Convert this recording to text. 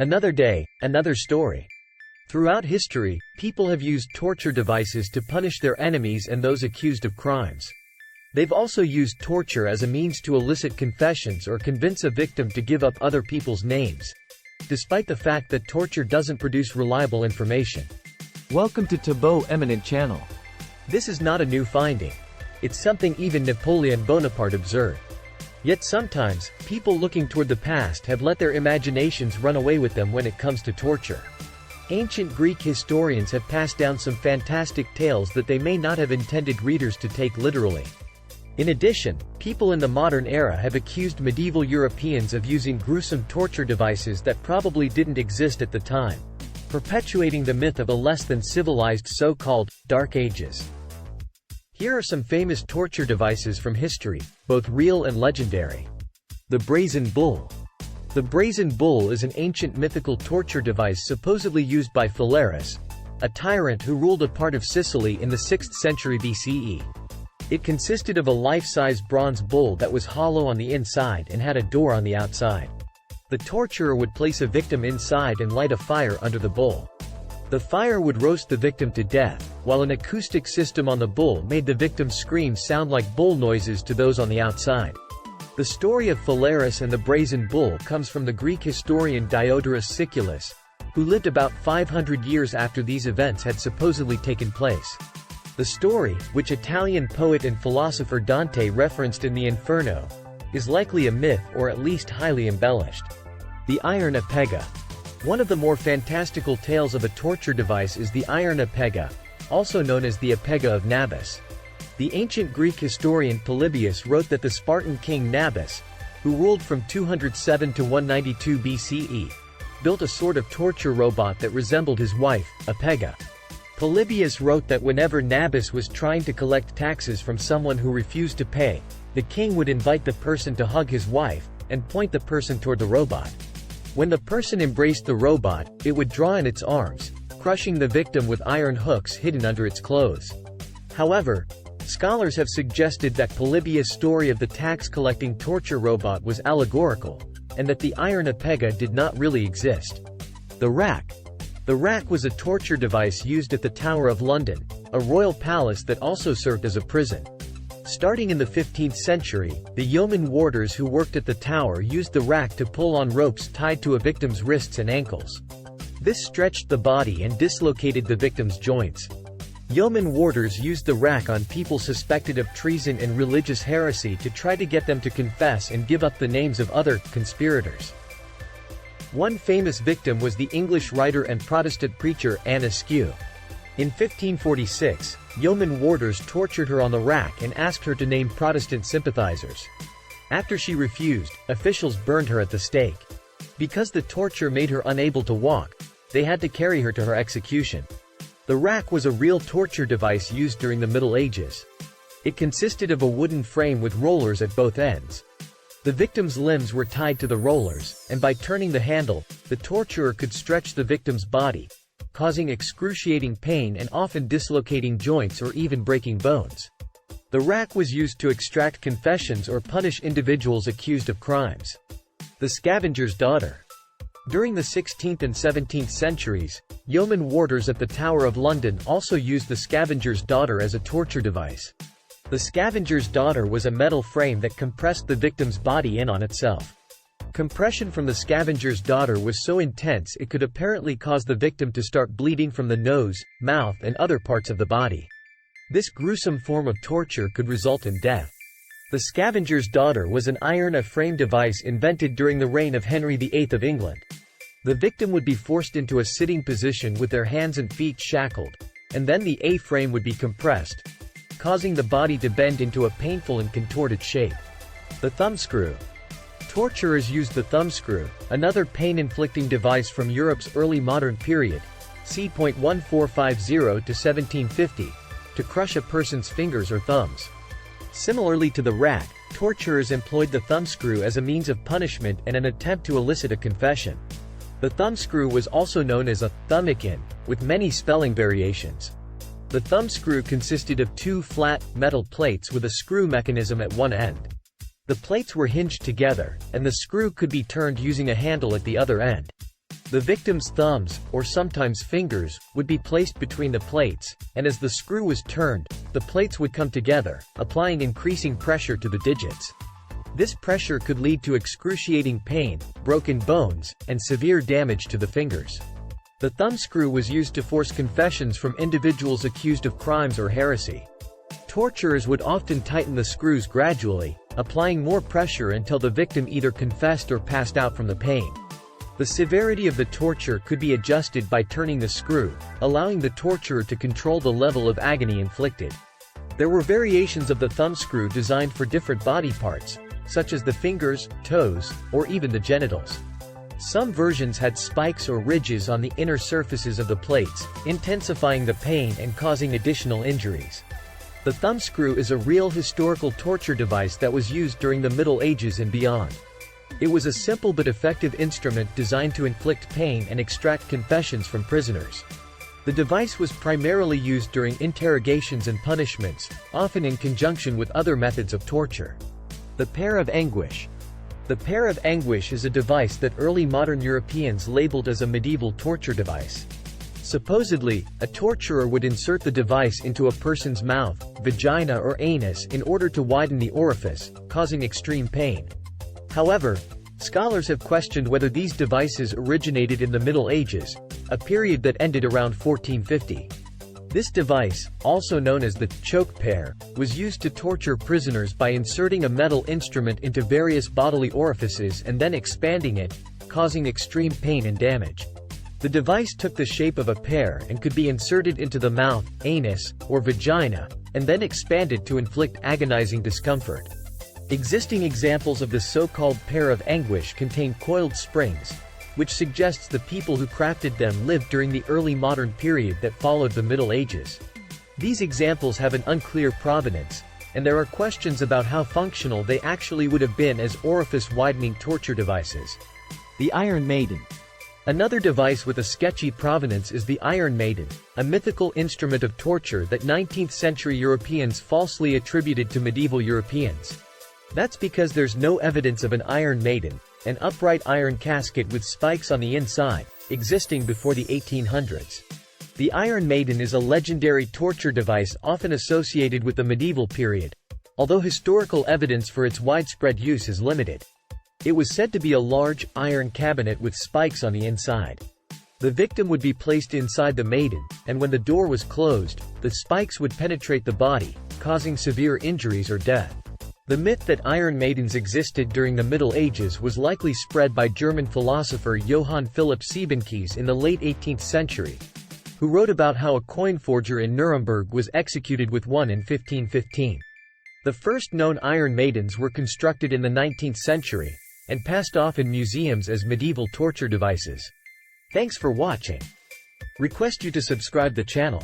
Another day, another story. Throughout history, people have used torture devices to punish their enemies and those accused of crimes. They've also used torture as a means to elicit confessions or convince a victim to give up other people's names, despite the fact that torture doesn't produce reliable information. Welcome to Taboo Eminent Channel. This is not a new finding. It's something even Napoleon Bonaparte observed. Yet sometimes, people looking toward the past have let their imaginations run away with them when it comes to torture. Ancient Greek historians have passed down some fantastic tales that they may not have intended readers to take literally. In addition, people in the modern era have accused medieval Europeans of using gruesome torture devices that probably didn't exist at the time, perpetuating the myth of a less than civilized so-called Dark Ages. Here are some famous torture devices from history, both real and legendary. The Brazen Bull. The Brazen Bull is an ancient mythical torture device supposedly used by Phalaris, a tyrant who ruled a part of Sicily in the 6th century BCE. It consisted of a life-size bronze bull that was hollow on the inside and had a door on the outside. The torturer would place a victim inside and light a fire under the bull. The fire would roast the victim to death, while an acoustic system on the bull made the victim's screams sound like bull noises to those on the outside. The story of Phalaris and the Brazen Bull comes from the Greek historian Diodorus Siculus, who lived about 500 years after these events had supposedly taken place. The story, which Italian poet and philosopher Dante referenced in the Inferno, is likely a myth or at least highly embellished. The Iron Apega. One of the more fantastical tales of a torture device is the Iron Apega, also known as the Apega of Nabis. The ancient Greek historian Polybius wrote that the Spartan king Nabis, who ruled from 207 to 192 BCE, built a sort of torture robot that resembled his wife, Apega. Polybius wrote that whenever Nabis was trying to collect taxes from someone who refused to pay, the king would invite the person to hug his wife, and point the person toward the robot. When the person embraced the robot, it would draw in its arms, crushing the victim with iron hooks hidden under its clothes. However, scholars have suggested that Polybius' story of the tax-collecting torture robot was allegorical, and that the Iron Apega did not really exist. The rack. The rack was a torture device used at the Tower of London, a royal palace that also served as a prison. Starting in the 15th century, the yeoman warders who worked at the tower used the rack to pull on ropes tied to a victim's wrists and ankles. This stretched the body and dislocated the victim's joints. Yeoman warders used the rack on people suspected of treason and religious heresy to try to get them to confess and give up the names of other conspirators. One famous victim was the English writer and Protestant preacher Anne Askew. In 1546, yeoman warders tortured her on the rack and asked her to name Protestant sympathizers. After she refused, officials burned her at the stake. Because the torture made her unable to walk, they had to carry her to her execution. The rack was a real torture device used during the Middle Ages. It consisted of a wooden frame with rollers at both ends. The victim's limbs were tied to the rollers, and by turning the handle, the torturer could stretch the victim's body, causing excruciating pain and often dislocating joints or even breaking bones. The rack was used to extract confessions or punish individuals accused of crimes. The Scavenger's Daughter. During the 16th and 17th centuries, yeoman warders at the Tower of London also used the Scavenger's Daughter as a torture device. The Scavenger's Daughter was a metal frame that compressed the victim's body in on itself. Compression from the Scavenger's Daughter was so intense it could apparently cause the victim to start bleeding from the nose, mouth and other parts of the body. This gruesome form of torture could result in death. The Scavenger's Daughter was an iron A-frame device invented during the reign of Henry VIII of England. The victim would be forced into a sitting position with their hands and feet shackled, and then the A-frame would be compressed, causing the body to bend into a painful and contorted shape. The thumbscrew. Torturers used the thumbscrew, another pain-inflicting device from Europe's early modern period, c. 1450 to 1750, to crush a person's fingers or thumbs. Similarly to the rack, torturers employed the thumbscrew as a means of punishment and an attempt to elicit a confession. The thumbscrew was also known as a thumbscrew, with many spelling variations. The thumbscrew consisted of two flat, metal plates with a screw mechanism at one end. The plates were hinged together, and the screw could be turned using a handle at the other end. The victim's thumbs, or sometimes fingers, would be placed between the plates, and as the screw was turned, the plates would come together, applying increasing pressure to the digits. This pressure could lead to excruciating pain, broken bones, and severe damage to the fingers. The thumbscrew was used to force confessions from individuals accused of crimes or heresy. Torturers would often tighten the screws gradually, applying more pressure until the victim either confessed or passed out from the pain. The severity of the torture could be adjusted by turning the screw, allowing the torturer to control the level of agony inflicted. There were variations of the thumbscrew designed for different body parts, such as the fingers, toes, or even the genitals. Some versions had spikes or ridges on the inner surfaces of the plates, intensifying the pain and causing additional injuries. The thumbscrew is a real historical torture device that was used during the Middle Ages and beyond. It was a simple but effective instrument designed to inflict pain and extract confessions from prisoners. The device was primarily used during interrogations and punishments, often in conjunction with other methods of torture. The pair of anguish. The pair of anguish is a device that early modern Europeans labeled as a medieval torture device. Supposedly, a torturer would insert the device into a person's mouth, vagina or anus in order to widen the orifice, causing extreme pain. However, scholars have questioned whether these devices originated in the Middle Ages, a period that ended around 1450. This device, also known as the choke pair, was used to torture prisoners by inserting a metal instrument into various bodily orifices and then expanding it, causing extreme pain and damage. The device took the shape of a pear and could be inserted into the mouth, anus, or vagina, and then expanded to inflict agonizing discomfort. Existing examples of the so-called pair of anguish contain coiled springs, which suggests the people who crafted them lived during the early modern period that followed the Middle Ages. These examples have an unclear provenance, and there are questions about how functional they actually would have been as orifice-widening torture devices. The Iron Maiden. Another device with a sketchy provenance is the Iron Maiden, a mythical instrument of torture that 19th-century Europeans falsely attributed to medieval Europeans. That's because there's no evidence of an Iron Maiden, an upright iron casket with spikes on the inside, existing before the 1800s. The Iron Maiden is a legendary torture device often associated with the medieval period, although historical evidence for its widespread use is limited. It was said to be a large, iron cabinet with spikes on the inside. The victim would be placed inside the maiden, and when the door was closed, the spikes would penetrate the body, causing severe injuries or death. The myth that Iron Maidens existed during the Middle Ages was likely spread by German philosopher Johann Philipp Siebenkees in the late 18th century, who wrote about how a coin forger in Nuremberg was executed with one in 1515. The first known Iron Maidens were constructed in the 19th century, and passed off in museums as medieval torture devices. Thanks for watching. Request you to subscribe the channel.